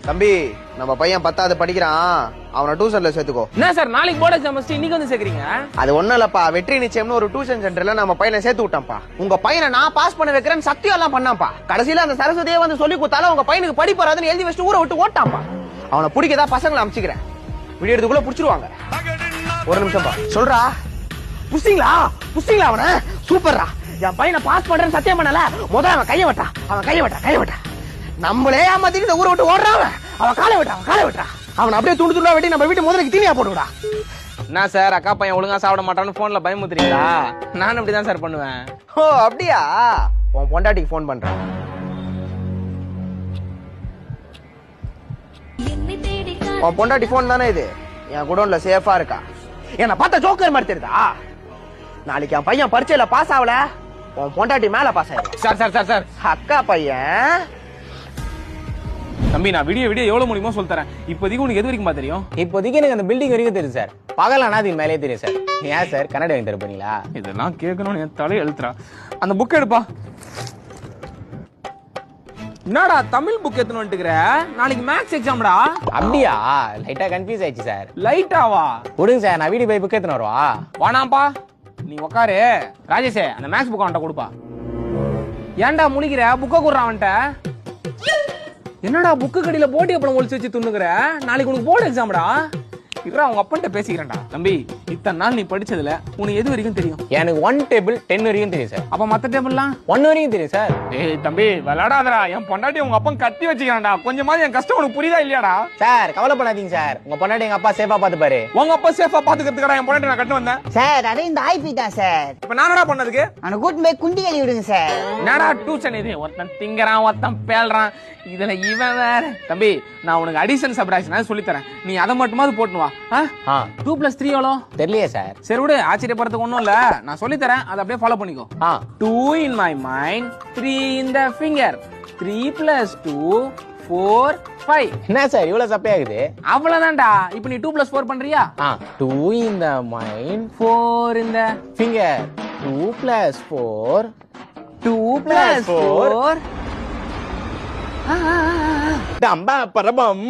தம்பி நம்ம பையன் 10வது படிக்கிறான், அவனை டியூஷன்ல சேர்த்துக்கோ. என்ன சார் நாளைக்கு போர்டு எக்ஸாம் வச்சுட்டு இன்னைக்கு வந்து சேர்க்கறீங்க? அது ஒண்ணும் இல்லப்பா, வெற்றி நிச்சயம்னு ஒரு டியூஷன் சென்டர்ல நம்ம பையனை சேர்த்து விட்டான்ப்பா. உங்க பையனை நான் பாஸ் பண்ண வைக்கிறேன்னு சத்தியம் எல்லாம் பண்ணான்ப்பா. கடைசியில அந்த சரஸ்வதியே வந்து சொல்லி கொடுத்தாலும் உங்க பையனுக்கு படிப்பு வராதுன்னு எழுதி வச்சுட்டு ஊரை விட்டு ஓட்டான்ப்பா. அவனை பிடிக்கதா பசங்களை அமைச்சுக்கிறேன், விடியறதுக்குள்ள புடிச்சிருவாங்க. ஒரு நிமிஷம் பா சொல்றா. புடிச்சிங்களா அவனை? சூப்பர்ரா, என் பையனை பாஸ் பண்றேன்னு சத்தியம் பண்ணல. முதல்ல அவன் கைய வெட்டா. நம்மளே ஏமாத்திட்டு இந்த ஊரை விட்டு ஓடுறான். அவன் காலை வெட்டா. அவன் அப்படியே துண்டு துண்டா வெட்டி நம்ம வீட்டு முதலுக்கு தீனியா போட்டுவிடா. என்ன சார் அக்கா பையன் ஒழுங்கா சாப்பிட மாட்டான்னு போன்ல பயமுத்துறீங்களா? நானும் அப்படிதான் சார் பண்ணுவேன். ஓ அப்படியா? உன் பொண்டாட்டிக்கு போன் பண்றேன். உன் பொண்டாட்டி போன் தானே இது? என் குடோன்ல சேஃபா இருக்கா? என்ன பார்த்தா ஜோக்கர் மாதிரி தெரியுதா? நாளைக்கு என் பையன் பரீட்சையில பாஸ் ஆகல, உன் பொண்டாட்டி மேல பாஸ் ஆயிடும். சார் அக்கா பையன். தம்பி நான் விடிய எவ்வளவு முடியுமோ சொல்லி தரேன். இப்போதைக்கு உனக்கு எது வரைக்கும் தெரியும்? இப்போதைக்கு எனக்கு அந்த பில்டிங் வரைக்கும் தெரியும் சார். பகலானா அது மேலே தெரியும் சார். ஏன் சார் கன்னடம் வாங்கி தர போறீங்களா? இதெல்லாம் கேட்கணும்னு என் தலையை எழுத்துறா. அந்த புக் எடுப்பா. என்னடா தமிழ் புக் எடுத்துன்னு வந்துட்டுக்கிற? நாளைக்கு மேக்ஸ் எக்ஸாம்டா. அப்படியா? லைட்டா கன்ஃபியூஸ் ஆயிடுச்சு சார். லைட்டாவா? கொடுங்க சார், நான் வீடியோ போய் புக் எடுத்துன்னு வருவா. வானாப்பா நீ உக்காரு. ராஜேஷே அந்த மேக்ஸ் புக் அவன்கிட்ட கொடுப்பா. ஏன்டா முழிக்கிற? புக்கை கொடுறான் அவன்கிட்ட. என்னடா புக்கு கடியில போட்டி அப்பளம் ஒளிச்சு வச்சு துண்ணுகிற? நாளைக்கு உனக்கு போர்டு எக்ஸாம்டா. இருடா அவங்க அப்பன்ட்ட பேசிக்கிறேன்டா. தம்பி இத்தனை நாள் நீ படிச்சதுல உனக்கு எது வரைக்கும் தெரியும்? எனக்கு 1 டேபிள் 10 வரைக்கும் தெரியும் சார். அப்ப மத்த டேபிள்லாம் 1 வரைக்கும் தெரியும் சார். ஏய் தம்பி விளையாடாதடா. என் பொண்டாட்டி உங்க அப்பன் கத்தி வச்சுக்கிறான்டா. கொஞ்சமாவது என் கஷ்டம் உனக்கு புரியுதா இல்லையாடா? சார் கவலைப்படாதீங்க சார், உங்க பொண்டாட்டி எங்க அப்பா சேஃபா பாத்துப்பாரு. உங்க அப்பா சேஃபா பாத்துக்கிறதுக்கடா என் பொண்டாட்டி நான் கட்டு வந்தேன். சார் அதே இந்த ஆய்பி தான் சார். இப்ப நானடா பண்ணதுக்கு? அவனை கூட்டு போய் குண்டி கழுவி விடுங்க சார். என்னடா டியூஷன் இது? ஒருத்தன் திங்கறான் ஒருத்தன் பேல்றான், இதுல இவன் வேற. தம்பி நான் உனக்கு அடிஷன் சப்ட்ராக்ஷன் சொல்லி தரேன், நீ அதை மட்டுமாவது போட்டுன்னு வா. 2 + 3 எவ்வளோ தெரியலையே சார். சரி விடு, ஆச்சரியப்படுறதுக்கு ஒண்ணும் இல்ல, நான் சொல்லி தரேன், அதை அப்படியே ஃபாலோ பண்ணிக்கோ. 2 in my mind, 3 in the finger, 3 + 2 4 5. என்ன சார் இவ்வளவு சப்பையாகுது? அவ்வளவுதான்டா. இப்போ நீ 2 + 4 பண்றியா? 2 in the mind, 4 in the finger, 2 + 4, 2 + 4. Thamba பரபம்.